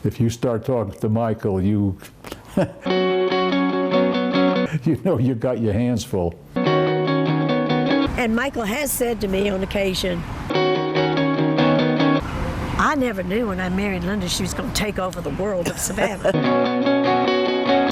if you start talking to Michael, you know you got your hands full. And Michael has said to me on occasion, I never knew when I married Linda she was going to take over the world of Savannah.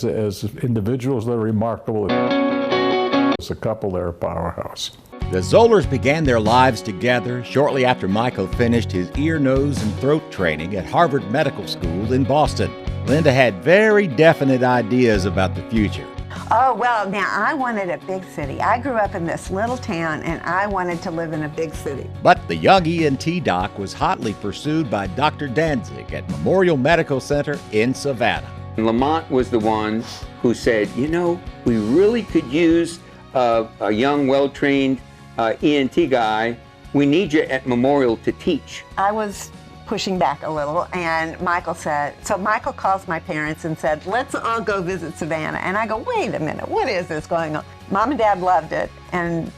As individuals, they're remarkable. As a couple, they're a powerhouse. The Zollers began their lives together shortly after Michael finished his ear, nose, and throat training at Harvard Medical School in Boston. Linda had very definite ideas about the future. Oh, well, now I wanted a big city. I grew up in this little town and I wanted to live in a big city. But the young ENT doc was hotly pursued by Dr. Danzig at Memorial Medical Center in Savannah. Lamont was the one who said, you know, we really could use a young, well-trained ENT guy. We need you at Memorial to teach. I was pushing back a little, and Michael said, so Michael calls my parents and said, let's all go visit Savannah. And I go, wait a minute, what is this going on? Mom and Dad loved it, and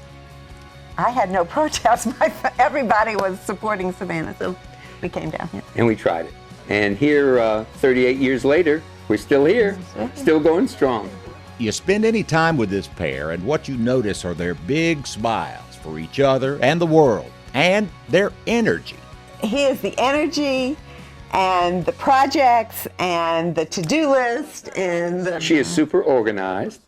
I had no protest. Everybody was supporting Savannah, so we came down here. And we tried it. And here, 38 years later, we're still here, still going strong. You spend any time with this pair, and what you notice are their big smiles for each other and the world, and their energy. He is the energy and the projects and the to-do list and the... She is super organized,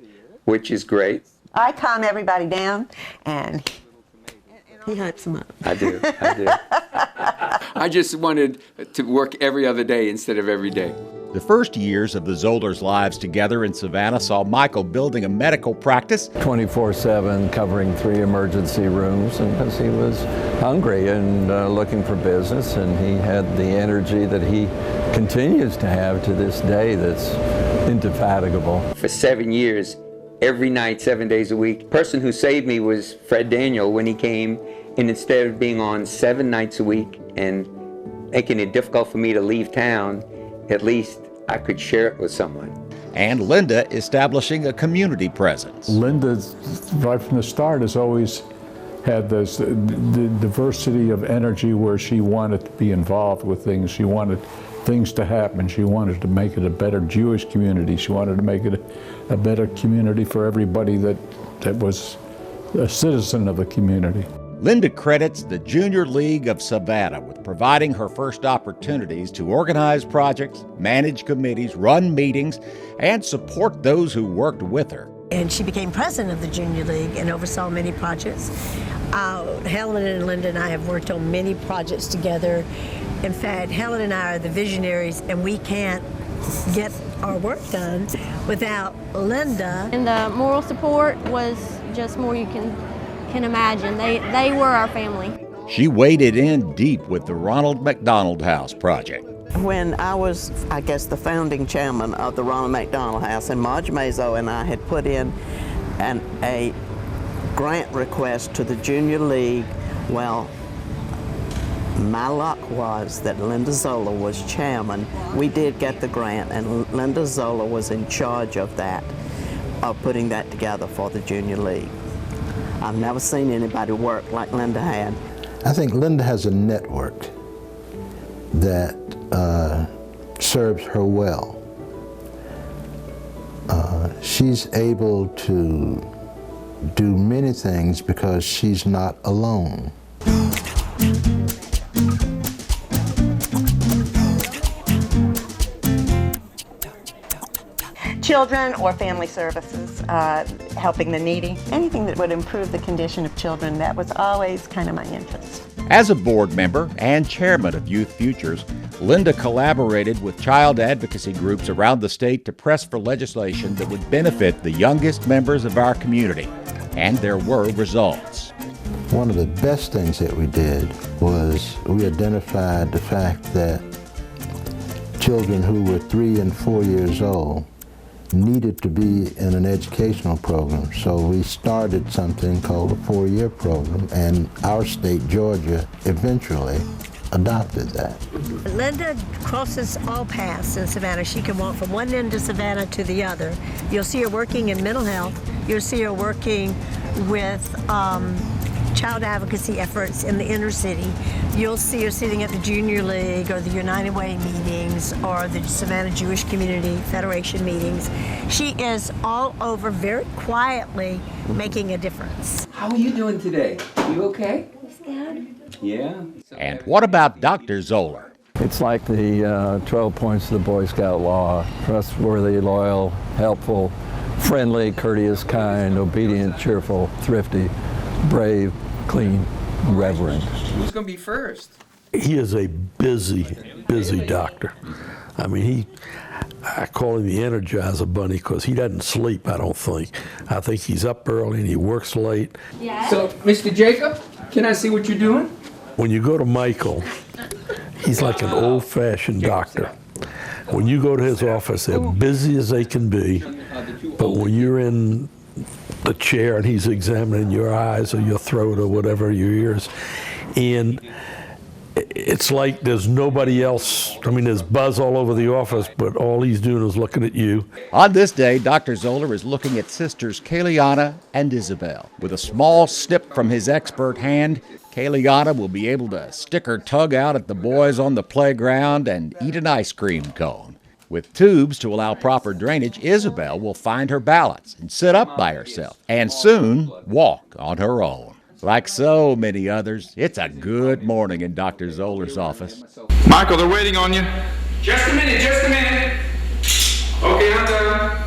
which is great. I calm everybody down, and he hypes them up. I do. I just wanted to work every other day instead of every day. The first years of the Zollers' lives together in Savannah saw Michael building a medical practice 24/7, covering 3 emergency rooms, and because he was hungry and looking for business, and he had the energy that he continues to have to this day that's indefatigable. For 7 years, every night, 7 days a week. The person who saved me was Fred Daniel when he came, and instead of being on 7 nights a week and making it difficult for me to leave town, at least I could share it with someone. And Linda establishing a community presence. Linda, right from the start, has always had this the diversity of energy where she wanted to be involved with things. She wanted things to happen. She wanted to make it a better Jewish community. She wanted to make it a better community for everybody that was a citizen of the community. Linda credits the Junior League of Savannah with providing her first opportunities to organize projects, manage committees, run meetings, and support those who worked with her. And she became president of the Junior League and oversaw many projects. Helen and Linda and I have worked on many projects together. In fact, Helen and I are the visionaries, and we can't get our work done without Linda. And the moral support was just more you can imagine. They were our family. She waded in deep with the Ronald McDonald House project. When I was, I guess, the founding chairman of the Ronald McDonald House, and Marge Mazo and I had put in a grant request to the Junior League, well, my luck was that Linda Zoller was chairman. We did get the grant, and Linda Zoller was in charge of that, of putting that together for the Junior League. I've never seen anybody work like Linda had. I think Linda has a network that serves her well. She's able to do many things because she's not alone. Children or family services, helping the needy, anything that would improve the condition of children, that was always kind of my interest. As a board member and chairman of Youth Futures, Linda collaborated with child advocacy groups around the state to press for legislation that would benefit the youngest members of our community, and there were results. One of the best things that we did was we identified the fact that children who were 3 and 4 years old needed to be in an educational program. So we started something called a 4-year program, and our state, Georgia, eventually adopted that. Linda crosses all paths in Savannah. She can walk from one end of Savannah to the other. You'll see her working in mental health. You'll see her working with child advocacy efforts in the inner city. You'll see her sitting at the Junior League or the United Way meetings or the Savannah Jewish Community Federation meetings. She is all over very quietly making a difference. How are you doing today? You okay? Yeah. And what about Dr. Zoller? It's like the 12 points of the Boy Scout law: trustworthy, loyal, helpful, friendly, courteous, kind, obedient, cheerful, thrifty, brave, clean, reverent. Who's going to be first? He is a busy doctor. I mean, I call him the Energizer Bunny because he doesn't sleep, I don't think. I think he's up early and he works late. So, Mr. Jacob, can I see what you're doing? When you go to Michael, he's like an old-fashioned doctor. When you go to his office, they're busy as they can be, but when you're in the chair and he's examining your eyes or your throat or whatever, your ears, and it's like there's nobody else. I mean, there's buzz all over the office, but all he's doing is looking at you. On this day, Dr. Zoller is looking at sisters Kayliana and Isabel. With a small snip from his expert hand, Kayliana will be able to stick her tongue out at the boys on the playground and eat an ice cream cone. With tubes to allow proper drainage, Isabel will find her balance and sit up by herself, and soon walk on her own. Like so many others, it's a good morning in Dr. Zoller's office. Michael, they're waiting on you. Just a minute, just a minute. Okay, I'm done.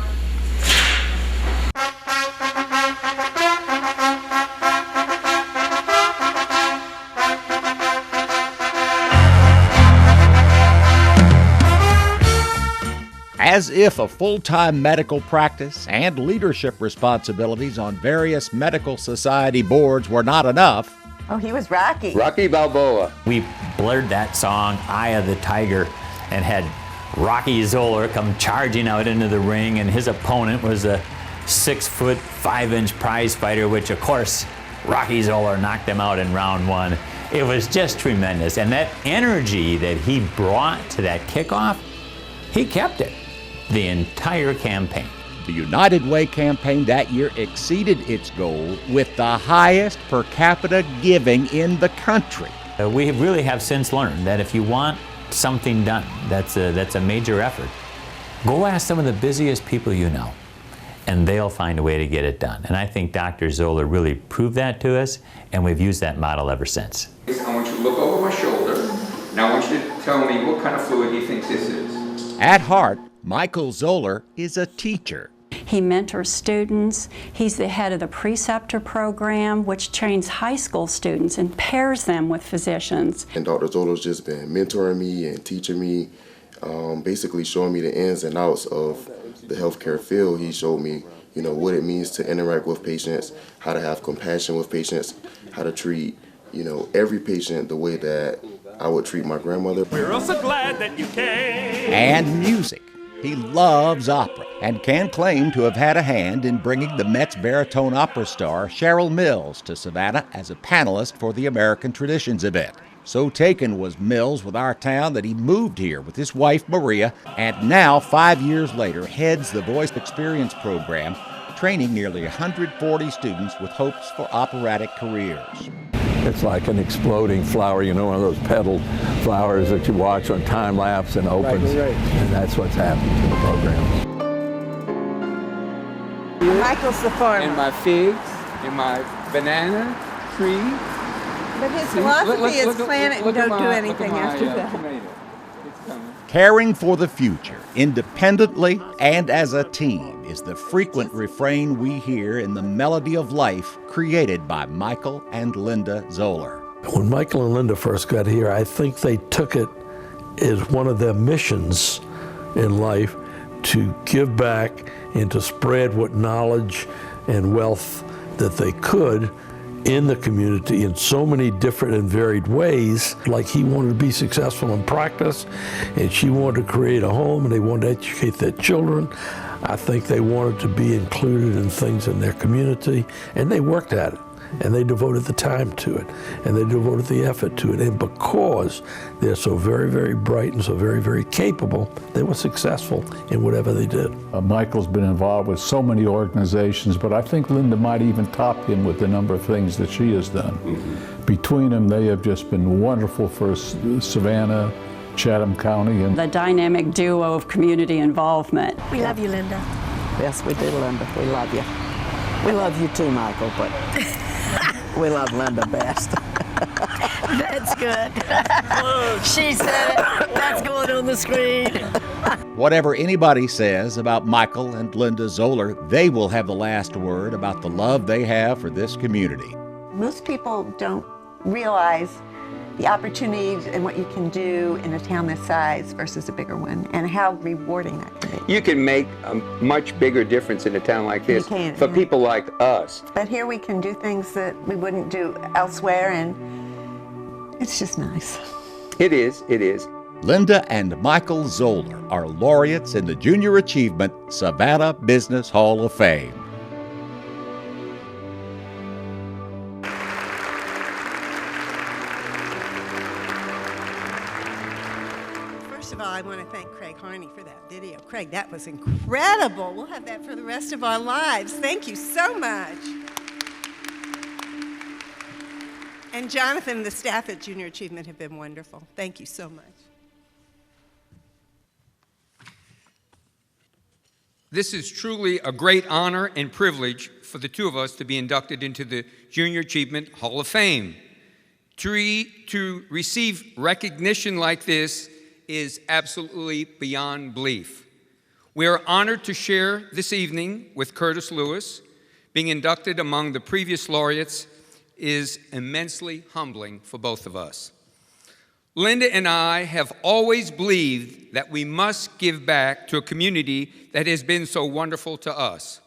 As if a full-time medical practice and leadership responsibilities on various medical society boards were not enough. Oh, he was Rocky. Rocky Balboa. We blared that song, Eye of the Tiger, and had Rocky Zoller come charging out into the ring, and his opponent was a 6-foot, 5-inch prize fighter, which of course Rocky Zoller knocked him out in round 1. It was just tremendous, and that energy that he brought to that kickoff, he kept it the entire campaign. The United Way campaign that year exceeded its goal with the highest per capita giving in the country. We really have since learned that if you want something done that's a major effort, go ask some of the busiest people you know, and they'll find a way to get it done. And I think Dr. Zoller really proved that to us, and we've used that model ever since. I want you to look over my shoulder. Now I want you to tell me what kind of fluid you think this is. At heart, Michael Zoller is a teacher. He mentors students. He's the head of the preceptor program, which trains high school students and pairs them with physicians. And Dr. Zoller's just been mentoring me and teaching me, basically showing me the ins and outs of the healthcare field. He showed me, what it means to interact with patients, how to have compassion with patients, how to treat, every patient the way that I would treat my grandmother. We're also glad that you came. And music. He loves opera and can claim to have had a hand in bringing the Met's baritone opera star Cheryl Mills to Savannah as a panelist for the American Traditions event. So taken was Mills with our town that he moved here with his wife Maria, and now 5 years later heads the Voice Experience program, training nearly 140 students with hopes for operatic careers. It's like an exploding flower, one of those petal flowers that you watch on time lapse and opens. Right. And that's what's happened to the program. Michael's the farmer. And my figs, and my banana tree. But his philosophy is plant it and don't do anything after that. Tomato. It's coming. Caring for the future, independently and as a team, is the frequent refrain we hear in the melody of life created by Michael and Linda Zoller. When Michael and Linda first got here, I think they took it as one of their missions in life to give back and to spread what knowledge and wealth that they could in the community in so many different and varied ways. Like he wanted to be successful in practice, and she wanted to create a home, and they wanted to educate their children. I think they wanted to be included in things in their community, and they worked at it. And they devoted the time to it, and they devoted the effort to it. And because they're so very, very bright and so very, very capable, they were successful in whatever they did. Michael's been involved with so many organizations, but I think Linda might even top him with the number of things that she has done. Between them, they have just been wonderful for Savannah, Chatham County. And the dynamic duo of community involvement. We love you, Linda. Yes, we do, Linda. We love you. We love you too, Michael, but we love Linda best. That's good. She said it. That's going on the screen. Whatever anybody says about Michael and Linda Zoller, they will have the last word about the love they have for this community. Most people don't realize the opportunities and what you can do in a town this size versus a bigger one, and how rewarding that can be. You can make a much bigger difference in a town like this for people like us. But here we can do things that we wouldn't do elsewhere, and it's just nice. It is, it is. Linda and Michael Zoller are laureates in the Junior Achievement Savannah Business Hall of Fame. First of all, I want to thank Craig Harney for that video. Craig, that was incredible. We'll have that for the rest of our lives. Thank you so much. And Jonathan and the staff at Junior Achievement have been wonderful. Thank you so much. This is truly a great honor and privilege for the two of us to be inducted into the Junior Achievement Hall of Fame. To receive recognition like this is absolutely beyond belief. We are honored to share this evening with Curtis Lewis. Being inducted among the previous laureates is immensely humbling for both of us. Linda and I have always believed that we must give back to a community that has been so wonderful to us.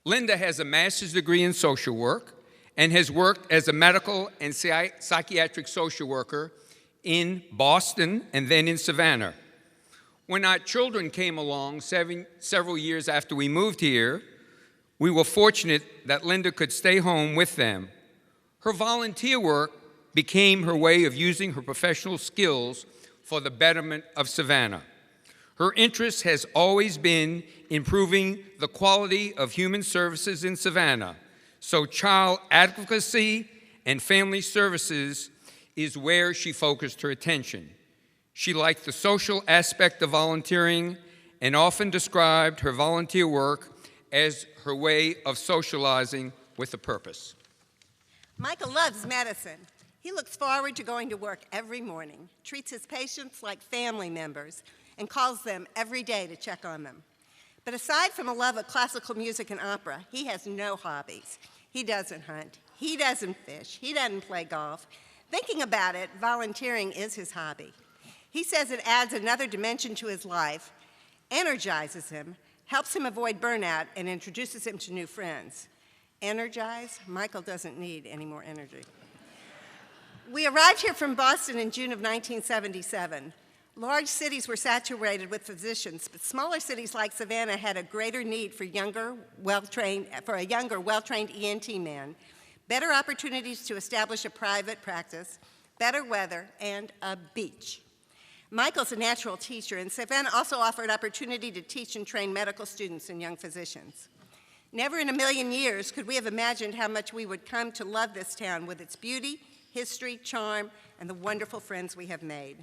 Linda has a master's degree in social work and has worked as a medical and psychiatric social worker in Boston and then in Savannah. When our children came along several years after we moved here, we were fortunate that Linda could stay home with them. Her volunteer work became her way of using her professional skills for the betterment of Savannah. Her interest has always been improving the quality of human services in Savannah, so child advocacy and family services is where she focused her attention. She liked the social aspect of volunteering and often described her volunteer work as her way of socializing with a purpose. Michael loves medicine. He looks forward to going to work every morning, treats his patients like family members, and calls them every day to check on them. But aside from a love of classical music and opera, he has no hobbies. He doesn't hunt, he doesn't fish, he doesn't play golf. Thinking about it, volunteering is his hobby. He says it adds another dimension to his life, energizes him, helps him avoid burnout, and introduces him to new friends. Energize? Michael doesn't need any more energy. We arrived here from Boston in June of 1977. Large cities were saturated with physicians, but smaller cities like Savannah had a greater need for a younger, well-trained ENT man, better opportunities to establish a private practice, better weather, and a beach. Michael's a natural teacher, and Savannah also offered opportunity to teach and train medical students and young physicians. Never in a million years could we have imagined how much we would come to love this town with its beauty, history, charm, and the wonderful friends we have made.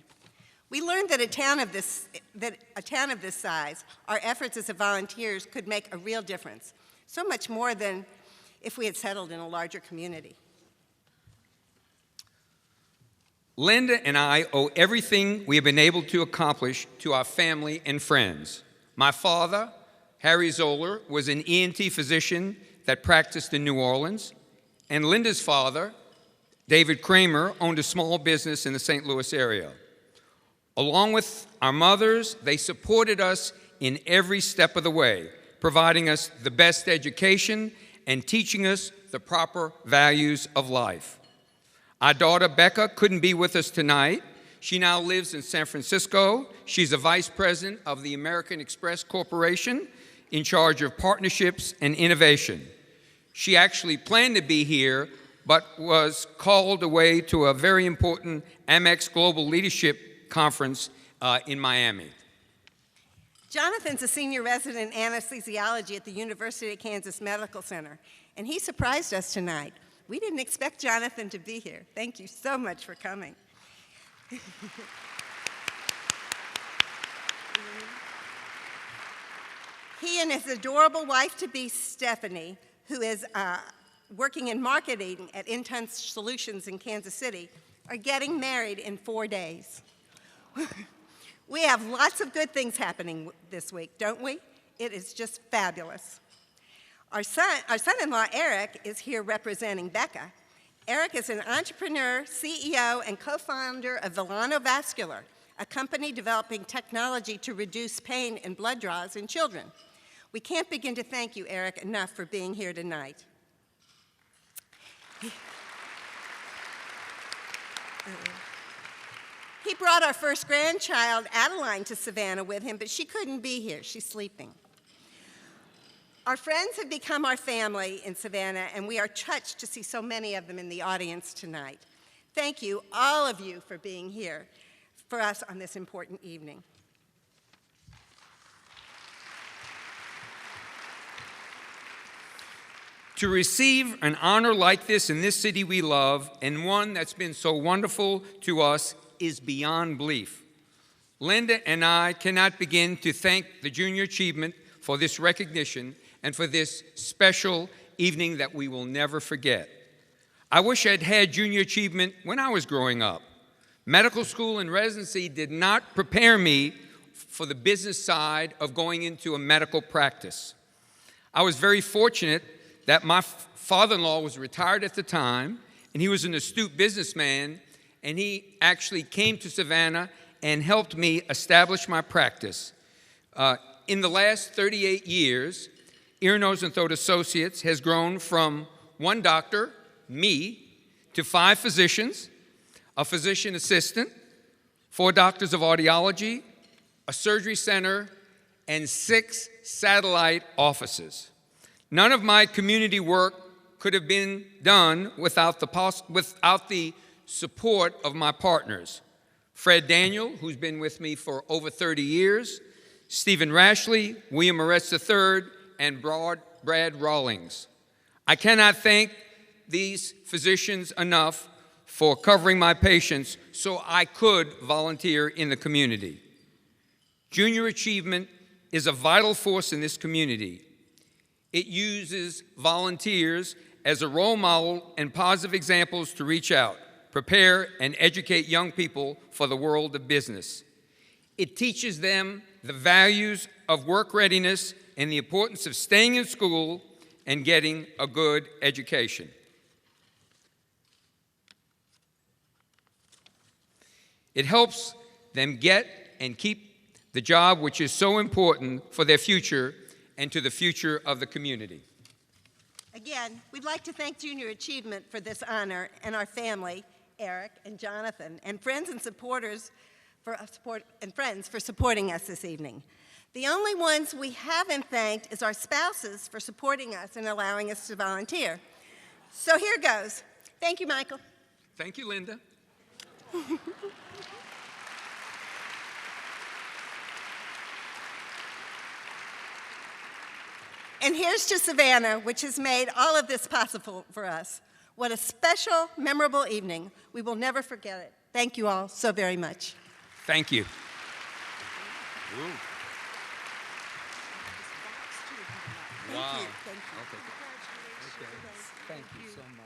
We learned that a town of this size, our efforts as volunteers could make a real difference, so much more than if we had settled in a larger community. Linda and I owe everything we have been able to accomplish to our family and friends. My father, Harry Zoller, was an ENT physician that practiced in New Orleans, and Linda's father, David Kramer, owned a small business in the St. Louis area. Along with our mothers, they supported us in every step of the way, providing us the best education and teaching us the proper values of life. Our daughter, Becca, couldn't be with us tonight. She now lives in San Francisco. She's a vice president of the American Express Corporation in charge of partnerships and innovation. She actually planned to be here but was called away to a very important Amex Global Leadership Conference in Miami. Jonathan's a senior resident in anesthesiology at the University of Kansas Medical Center, and he surprised us tonight. We didn't expect Jonathan to be here. Thank you so much for coming. He and his adorable wife-to-be, Stephanie, who is working in marketing at Intune Solutions in Kansas City, are getting married in 4 days. We have lots of good things happening this week, don't we? It is just fabulous. Our son-in-law, Eric, is here representing Becca. Eric is an entrepreneur, CEO, and co-founder of Volano Vascular, a company developing technology to reduce pain in blood draws in children. We can't begin to thank you, Eric, enough for being here tonight. He brought our first grandchild, Adeline, to Savannah with him, but she couldn't be here. She's sleeping. Our friends have become our family in Savannah, and we are touched to see so many of them in the audience tonight. Thank you, all of you, for being here for us on this important evening. To receive an honor like this in this city we love, and one that's been so wonderful to us, is beyond belief. Linda and I cannot begin to thank the Junior Achievement for this recognition and for this special evening that we will never forget. I wish I'd had Junior Achievement when I was growing up. Medical school and residency did not prepare me for the business side of going into a medical practice. I was very fortunate that my father-in-law was retired at the time, and he was an astute businessman, and he actually came to Savannah and helped me establish my practice. In the last 38 years, Ear, Nose, and Throat Associates has grown from 1 doctor, me, to 5 physicians, a physician assistant, 4 doctors of audiology, a surgery center, and 6 satellite offices. None of my community work could have been done without the support of my partners. Fred Daniel, who's been with me for over 30 years, Stephen Rashley, William Moretz III, and Brad Rawlings. I cannot thank these physicians enough for covering my patients so I could volunteer in the community. Junior Achievement is a vital force in this community. It uses volunteers as a role model and positive examples to reach out, prepare, and educate young people for the world of business. It teaches them the values of work readiness and the importance of staying in school and getting a good education. It helps them get and keep the job, which is so important for their future and to the future of the community. Again, we'd like to thank Junior Achievement for this honor and our family, Eric and Jonathan, and friends and supporters for supporting us this evening. The only ones we haven't thanked is our spouses for supporting us and allowing us to volunteer. So here goes. Thank you, Michael. Thank you, Linda. And here's to Savannah, which has made all of this possible for us. What a special, memorable evening. We will never forget it. Thank you all so very much. Thank you. Wow. Thank you. Okay. Thank you so much.